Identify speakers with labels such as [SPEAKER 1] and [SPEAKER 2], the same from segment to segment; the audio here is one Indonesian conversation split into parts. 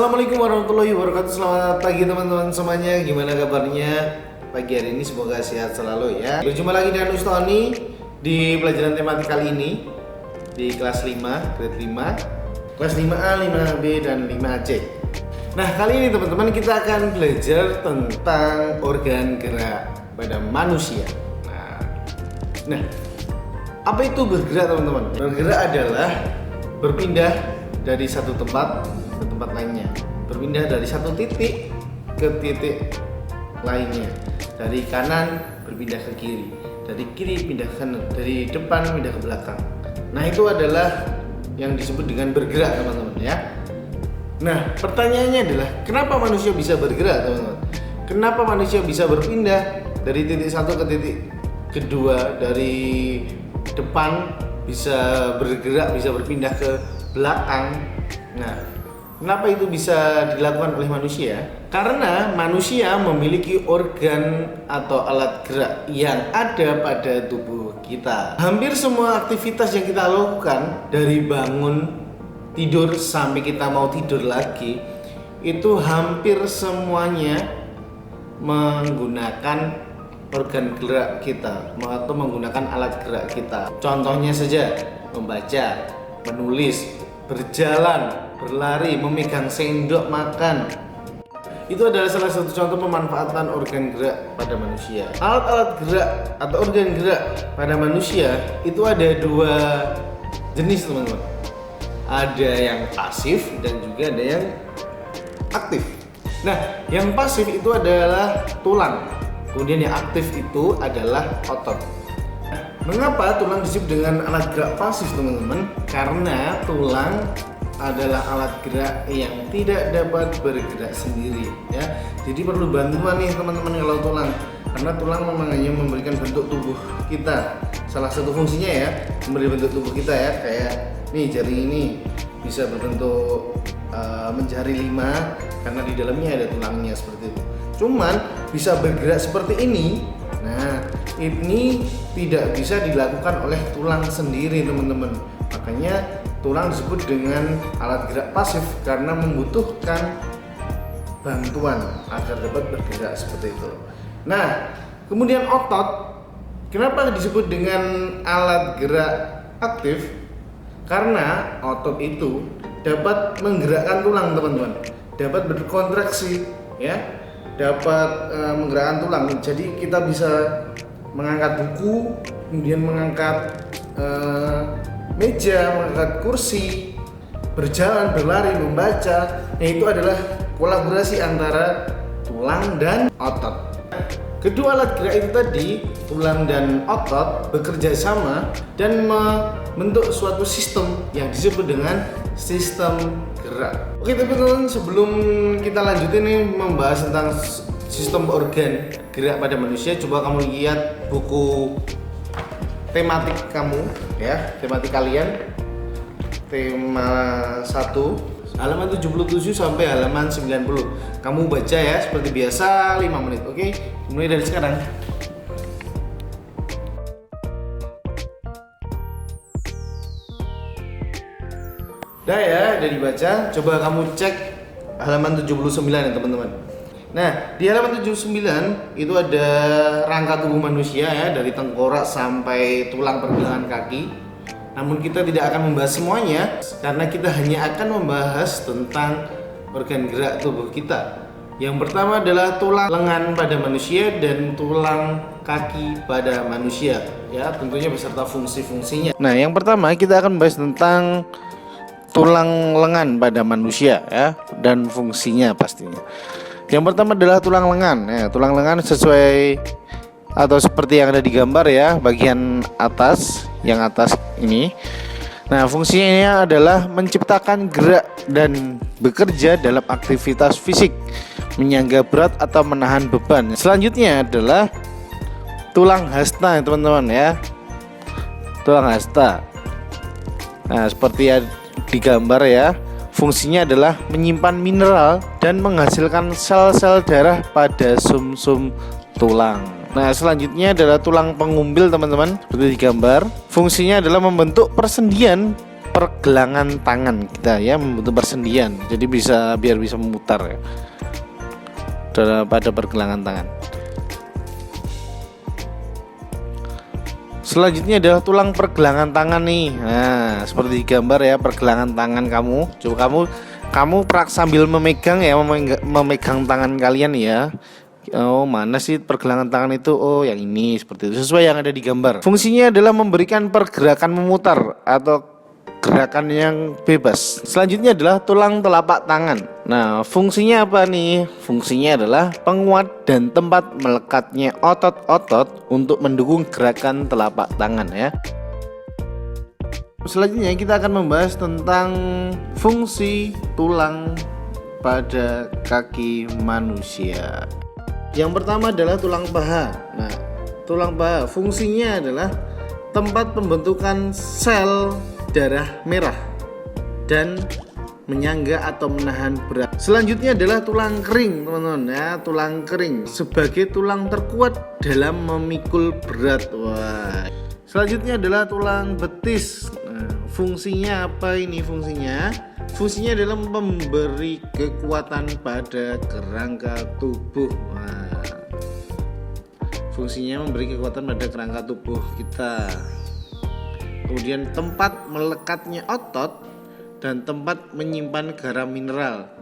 [SPEAKER 1] Assalamualaikum warahmatullahi wabarakatuh. Selamat pagi teman-teman semuanya. Gimana kabarnya pagi hari ini? Semoga sehat selalu ya. Berjumpa lagi dengan Ustoni di pelajaran tematik kali ini di kelas 5, grade 5, kelas 5A, 5B, dan 5C. Nah, kali ini teman-teman kita akan belajar tentang organ gerak pada manusia. Nah, apa itu bergerak teman-teman? Bergerak adalah berpindah dari satu tempat ke tempat lainnya, berpindah dari satu titik ke titik lainnya, dari kanan berpindah ke kiri, dari kiri pindah ke kanan, dari depan pindah ke belakang. Nah, itu adalah yang disebut dengan bergerak teman-teman ya. Nah, pertanyaannya adalah kenapa manusia bisa bergerak teman-teman? Kenapa manusia bisa berpindah dari titik satu ke titik kedua, dari depan bisa bergerak, bisa berpindah ke belakang? Nah, kenapa itu bisa dilakukan oleh manusia? Karena manusia memiliki organ atau alat gerak yang ada pada tubuh kita. Hampir semua aktivitas yang kita lakukan, dari bangun, tidur sampai kita mau tidur lagi, itu hampir semuanya menggunakan organ gerak kita atau menggunakan alat gerak kita. Contohnya saja membaca, menulis, berjalan, berlari, memegang sendok makan. Itu adalah salah satu contoh pemanfaatan organ gerak pada manusia. Alat-alat gerak atau organ gerak pada manusia itu ada dua jenis teman-teman. Ada yang pasif dan juga ada yang aktif. Nah, yang pasif itu adalah tulang. Kemudian yang aktif itu adalah otot. Mengapa tulang disebut dengan alat gerak pasif teman-teman? Karena tulang adalah alat gerak yang tidak dapat bergerak sendiri ya. Jadi perlu bantuan nih teman-teman kalau tulang. Karena tulang memang hanya memberikan bentuk tubuh kita. Salah satu fungsinya ya, memberi bentuk tubuh kita ya. Kayak nih jari ini bisa berbentuk menjari 5 karena di dalamnya ada tulangnya seperti itu. Cuman bisa bergerak seperti ini. Nah, ini tidak bisa dilakukan oleh tulang sendiri teman-teman. Makanya tulang disebut dengan alat gerak pasif karena membutuhkan bantuan agar dapat bergerak seperti itu. Nah, kemudian otot, kenapa disebut dengan alat gerak aktif? Karena otot itu dapat menggerakkan tulang teman-teman, dapat berkontraksi ya, dapat menggerakkan tulang. Jadi kita bisa mengangkat buku, kemudian mengangkat meja, mengangkat kursi, berjalan, berlari, membaca. Nah, itu adalah kolaborasi antara tulang dan otot. Kedua alat gerak itu tadi, tulang dan otot, bekerja sama dan membentuk suatu sistem yang disebut dengan sistem gerak. Oke teman-teman, sebelum kita lanjutin nih membahas tentang sistem organ gerak pada manusia, coba kamu lihat buku tematik kamu ya, tematik kalian, tema 1 halaman 77 sampai halaman 90. Kamu baca ya seperti biasa 5 menit. Oke, mulai dari sekarang. Udah ya, udah dibaca. Coba kamu cek halaman 79 ya teman-teman. Nah, di halaman 79 itu ada rangka tubuh manusia ya, dari tengkorak sampai tulang pergelangan kaki. Namun kita tidak akan membahas semuanya karena kita hanya akan membahas tentang organ gerak tubuh kita. Yang pertama adalah tulang lengan pada manusia dan tulang kaki pada manusia ya, tentunya beserta fungsi-fungsinya. Nah, yang pertama kita akan membahas tentang tulang lengan pada manusia ya, dan fungsinya pastinya. Yang pertama adalah tulang lengan ya. Tulang lengan sesuai atau seperti yang ada di gambar ya, bagian atas, yang atas ini. Nah, fungsinya adalah menciptakan gerak dan bekerja dalam aktivitas fisik, menyangga berat atau menahan beban. Selanjutnya adalah tulang hasta teman-teman ya, tulang hasta. Nah, seperti di gambar ya, fungsinya adalah menyimpan mineral dan menghasilkan sel-sel darah pada sumsum tulang. Nah, selanjutnya adalah tulang pengumbil teman-teman, seperti di gambar. Fungsinya adalah membentuk persendian pergelangan tangan kita ya, membentuk persendian. Jadi biar bisa memutar ya pada pergelangan tangan. Selanjutnya adalah tulang pergelangan tangan nih. Nah, seperti di gambar ya, pergelangan tangan kamu. Coba kamu sambil memegang ya, memegang tangan kalian ya. Oh, mana sih pergelangan tangan itu? Oh, yang ini, seperti itu, sesuai yang ada di gambar. Fungsinya adalah memberikan pergerakan memutar atau gerakan yang bebas. Selanjutnya adalah tulang telapak tangan. Nah, fungsinya apa nih? Fungsinya adalah penguat dan tempat melekatnya otot-otot untuk mendukung gerakan telapak tangan ya. Selanjutnya kita akan membahas tentang fungsi tulang pada kaki manusia. Yang pertama adalah tulang paha. Nah, tulang paha fungsinya adalah tempat pembentukan sel darah merah dan menyangga atau menahan berat. Selanjutnya adalah tulang kering, teman-teman ya. Tulang kering sebagai tulang terkuat dalam memikul berat. Wah. Selanjutnya adalah tulang betis. Nah, fungsinya apa ini fungsinya? Fungsinya adalah memberi kekuatan pada kerangka tubuh. Nah, fungsinya memberi kekuatan pada kerangka tubuh kita. Kemudian tempat melekatnya otot dan tempat menyimpan garam mineral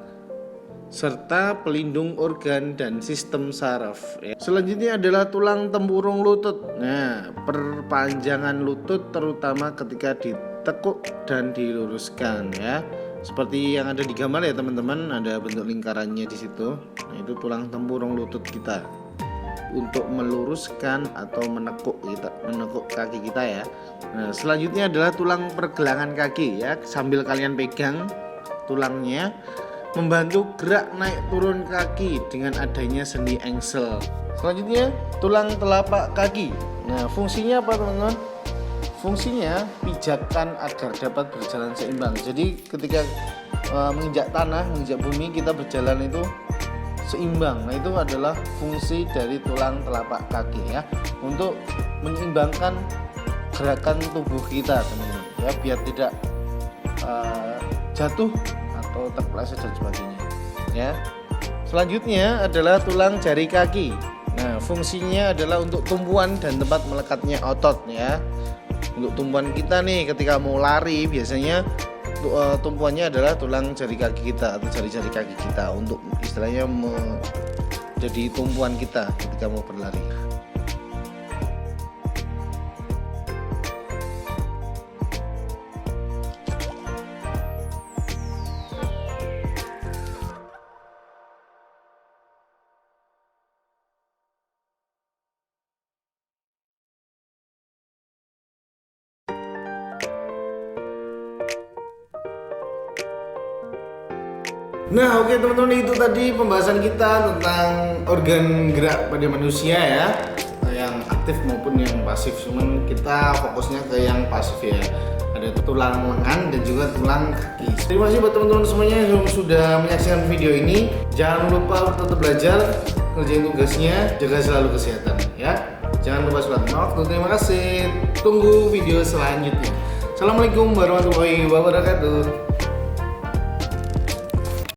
[SPEAKER 1] serta pelindung organ dan sistem saraf. Selanjutnya adalah tulang tempurung lutut. Nah, perpanjangan lutut terutama ketika ditekuk dan diluruskan ya. Seperti yang ada di gambar ya teman-teman, ada bentuk lingkarannya di situ. Nah, itu tulang tempurung lutut kita untuk meluruskan atau menekuk kaki kita ya. Nah, selanjutnya adalah tulang pergelangan kaki ya. Sambil kalian pegang tulangnya, membantu gerak naik turun kaki dengan adanya sendi engsel. Selanjutnya tulang telapak kaki. Nah, fungsinya apa teman-teman? Fungsinya pijakan agar dapat berjalan seimbang. Jadi ketika menginjak tanah, menginjak bumi, kita berjalan itu seimbang. Nah, itu adalah fungsi dari tulang telapak kaki ya, untuk menyeimbangkan gerakan tubuh kita teman-teman ya, biar tidak jatuh atau terpeleset dan sebagainya ya. Selanjutnya adalah tulang jari kaki. Nah, fungsinya adalah untuk tumpuan dan tempat melekatnya otot ya. Untuk tumpuan kita nih ketika mau lari, biasanya tumpuannya adalah tulang jari kaki kita atau jari-jari kaki kita, untuk istilahnya menjadi tumpuan kita ketika mau berlari. Nah, oke teman-teman, itu tadi pembahasan kita tentang organ gerak pada manusia ya, yang aktif maupun yang pasif. Cuman kita fokusnya ke yang pasif ya. Ada tulang lengan dan juga tulang kaki. Terima kasih buat teman-teman semuanya yang sudah menyaksikan video ini. Jangan lupa tetap belajar, kerjain tugasnya, jaga selalu kesehatan ya. Jangan lupa sholat lima waktu. Terima kasih. Tunggu video selanjutnya. Assalamualaikum warahmatullahi wabarakatuh.